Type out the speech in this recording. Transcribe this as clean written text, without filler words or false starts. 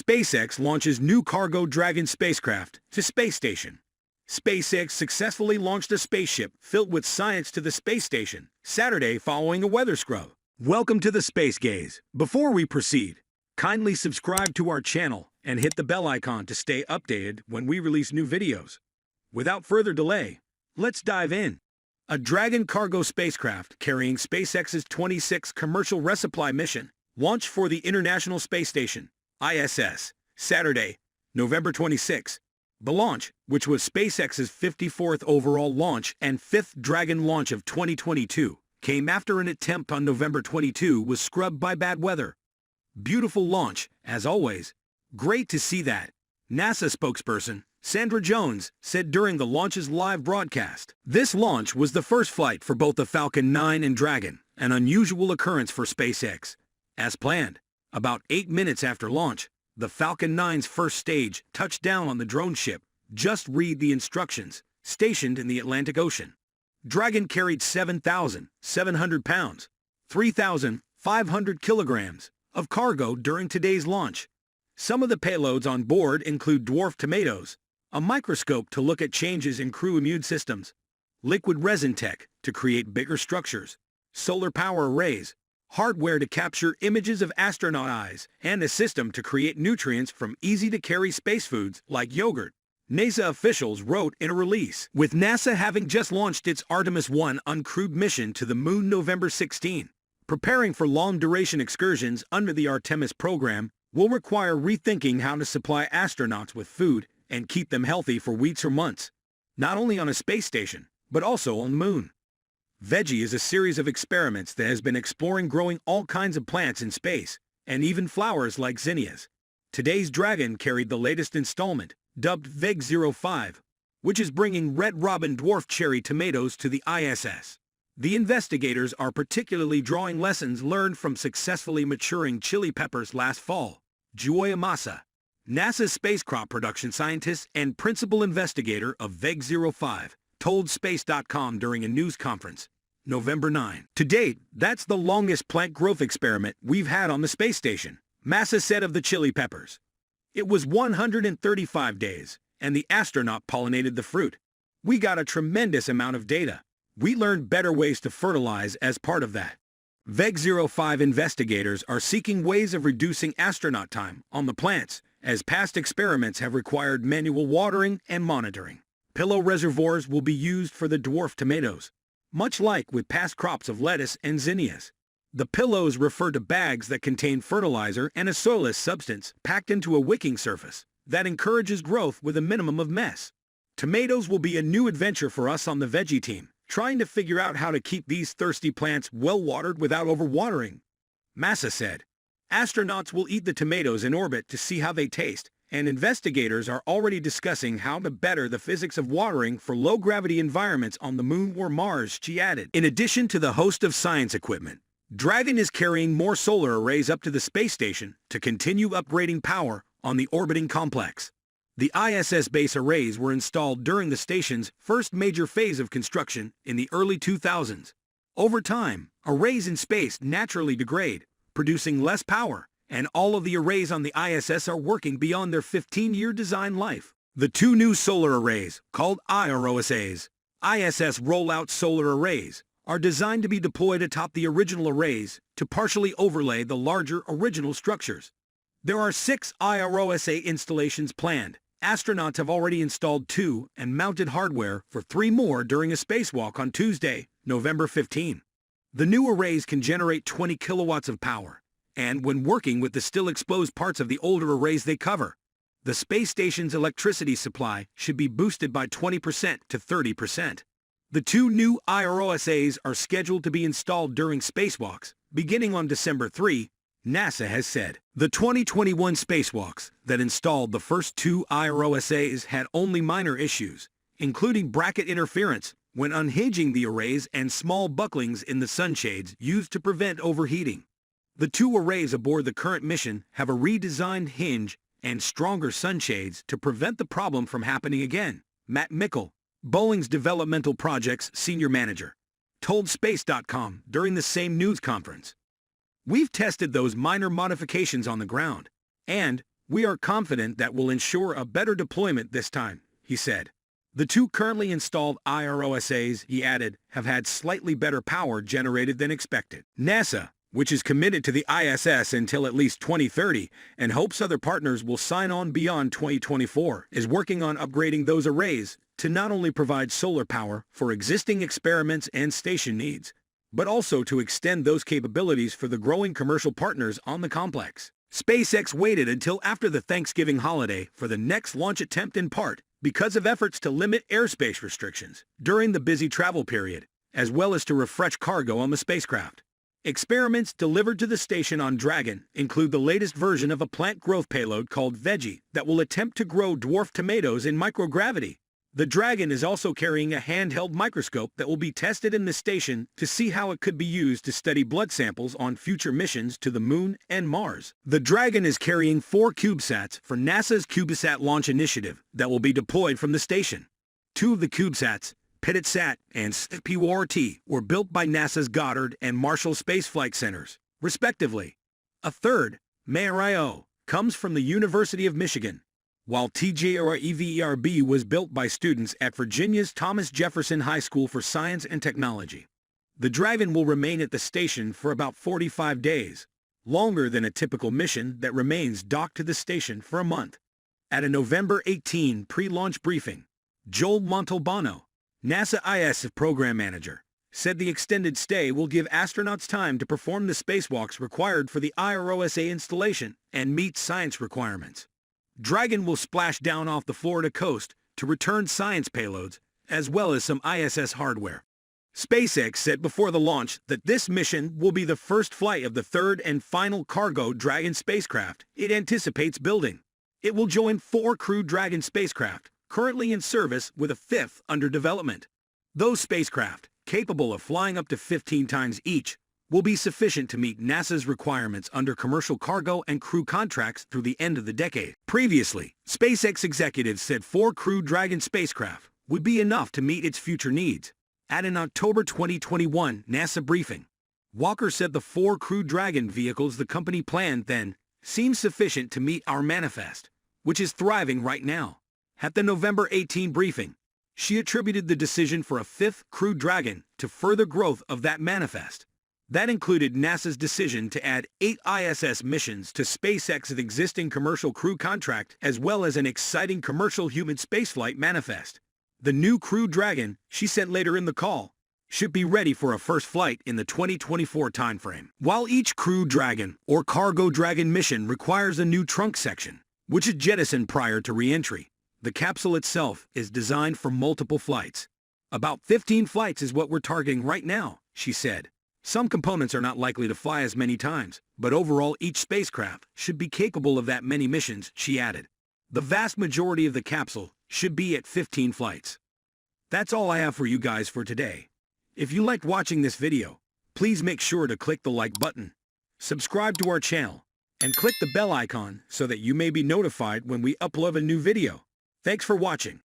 SpaceX launches new cargo Dragon spacecraft to space station. SpaceX successfully launched a spaceship filled with science to the space station Saturday following a weather scrub. Welcome to the Space Gaze. Before we proceed, kindly subscribe to our channel and hit the bell icon to stay updated when we release new videos. Without further delay, let's dive in. A Dragon cargo spacecraft carrying SpaceX's 26th commercial resupply mission launched for the International Space Station, ISS, Saturday, November 26. The launch, which was SpaceX's 54th overall launch and 5th Dragon launch of 2022, came after an attempt on November 22 was scrubbed by bad weather. Beautiful launch, as always. Great to see that, NASA spokesperson Sandra Jones said during the launch's live broadcast. This launch was the first flight for both the Falcon 9 and Dragon, an unusual occurrence for SpaceX. As planned, about 8 minutes after launch, the Falcon 9's first stage touched down on the drone ship. Just read the instructions, stationed in the Atlantic Ocean. Dragon carried 7,700 pounds, 3,500 kilograms, of cargo during today's launch. Some of the payloads on board include dwarf tomatoes, a microscope to look at changes in crew immune systems, liquid resin tech to create bigger structures, solar power arrays, hardware to capture images of astronaut eyes, and a system to create nutrients from easy-to-carry space foods like yogurt. NASA officials wrote in a release. With NASA having just launched its Artemis 1 uncrewed mission to the moon November 16, preparing for long-duration excursions under the Artemis program will require rethinking how to supply astronauts with food and keep them healthy for weeks or months, not only on a space station, but also on the moon. Veggie is a series of experiments that has been exploring growing all kinds of plants in space, and even flowers like zinnias. Today's Dragon carried the latest installment, dubbed Veg-05, which is bringing red robin dwarf cherry tomatoes to the ISS. The investigators are particularly drawing lessons learned from successfully maturing chili peppers last fall. Joy Amasa, NASA's spacecraft production scientist and principal investigator of Veg-05, told Space.com during a news conference, November 9. To date, that's the longest plant growth experiment we've had on the space station, Massa said of the chili peppers. It was 135 days, and the astronaut pollinated the fruit. We got a tremendous amount of data. We learned better ways to fertilize as part of that. Veg-05 investigators are seeking ways of reducing astronaut time on the plants, as past experiments have required manual watering and monitoring. Pillow reservoirs will be used for the dwarf tomatoes, much like with past crops of lettuce and zinnias. The pillows refer to bags that contain fertilizer and a soilless substance packed into a wicking surface that encourages growth with a minimum of mess. Tomatoes will be a new adventure for us on the veggie team, trying to figure out how to keep these thirsty plants well-watered without overwatering. Massa said, astronauts will eat the tomatoes in orbit to see how they taste, and investigators are already discussing how to better the physics of watering for low-gravity environments on the moon or Mars, she added. In addition to the host of science equipment, Dragon is carrying more solar arrays up to the space station to continue upgrading power on the orbiting complex. The ISS base arrays were installed during the station's first major phase of construction in the early 2000s. Over time, arrays in space naturally degrade, producing less power, and all of the arrays on the ISS are working beyond their 15-year design life. The two new solar arrays, called IROSAs, ISS Rollout Solar Arrays, are designed to be deployed atop the original arrays to partially overlay the larger original structures. There are 6 IROSA installations planned. Astronauts have already installed 2 and mounted hardware for 3 more during a spacewalk on Tuesday, November 15. The new arrays can generate 20 kilowatts of power, and when working with the still exposed parts of the older arrays they cover, the space station's electricity supply should be boosted by 20% to 30%. The 2 new IROSAs are scheduled to be installed during spacewalks, beginning on December 3, NASA has said. The 2021 spacewalks that installed the first 2 IROSAs had only minor issues, including bracket interference when unhinging the arrays and small bucklings in the sunshades used to prevent overheating. The 2 arrays aboard the current mission have a redesigned hinge and stronger sunshades to prevent the problem from happening again, Matt Mickle, Boeing's developmental projects senior manager, told Space.com during the same news conference. We've tested those minor modifications on the ground, and "We are confident that will ensure a better deployment this time," he said. The two currently installed IROSAs, he added, have had slightly better power generated than expected. NASA, which is committed to the ISS until at least 2030 and hopes other partners will sign on beyond 2024, is working on upgrading those arrays to not only provide solar power for existing experiments and station needs, but also to extend those capabilities for the growing commercial partners on the complex. SpaceX waited until after the Thanksgiving holiday for the next launch attempt, in part because of efforts to limit airspace restrictions during the busy travel period, as well as to refresh cargo on the spacecraft. Experiments delivered to the station on Dragon include the latest version of a plant growth payload called Veggie that will attempt to grow dwarf tomatoes in microgravity. The Dragon is also carrying a handheld microscope that will be tested in the station to see how it could be used to study blood samples on future missions to the Moon and Mars. The Dragon is carrying 4 CubeSats for NASA's CubeSat launch initiative that will be deployed from the station. 2 of the CubeSats, PITTSat and SPORT, were built by NASA's Goddard and Marshall Space Flight Centers, respectively. A third, MARIO, comes from the University of Michigan, while TJREVERB was built by students at Virginia's Thomas Jefferson High School for Science and Technology. The Dragon will remain at the station for about 45 days, longer than a typical mission that remains docked to the station for a month. At a November 18 pre-launch briefing, Joel Montalbano, NASA ISS program manager, said the extended stay will give astronauts time to perform the spacewalks required for the IROSA installation and meet science requirements. Dragon will splash down off the Florida coast to return science payloads, as well as some ISS hardware. SpaceX said before the launch that this mission will be the first flight of the third and final cargo Dragon spacecraft it anticipates building. It will join 4 Crew Dragon spacecraft, currently in service, with a 5th under development. Those spacecraft, capable of flying up to 15 times each, will be sufficient to meet NASA's requirements under commercial cargo and crew contracts through the end of the decade. Previously, SpaceX executives said 4 Crew Dragon spacecraft would be enough to meet its future needs. At an October 2021 NASA briefing, Walker said the 4 Crew Dragon vehicles the company planned then seem sufficient to meet our manifest, which is thriving right now. At the November 18 briefing, she attributed the decision for a 5th Crew Dragon to further growth of that manifest. That included NASA's decision to add 8 ISS missions to SpaceX's existing commercial crew contract, as well as an exciting commercial human spaceflight manifest. The new Crew Dragon, she said later in the call, should be ready for a first flight in the 2024 timeframe. While each Crew Dragon or Cargo Dragon mission requires a new trunk section, which is jettisoned prior to re-entry, the capsule itself is designed for multiple flights. About 15 flights is what we're targeting right now, she said. Some components are not likely to fly as many times, but overall each spacecraft should be capable of that many missions, she added. The vast majority of the capsule should be at 15 flights. That's all I have for you guys for today. If you liked watching this video, please make sure to click the like button, subscribe to our channel, and click the bell icon so that you may be notified when we upload a new video. Thanks for watching.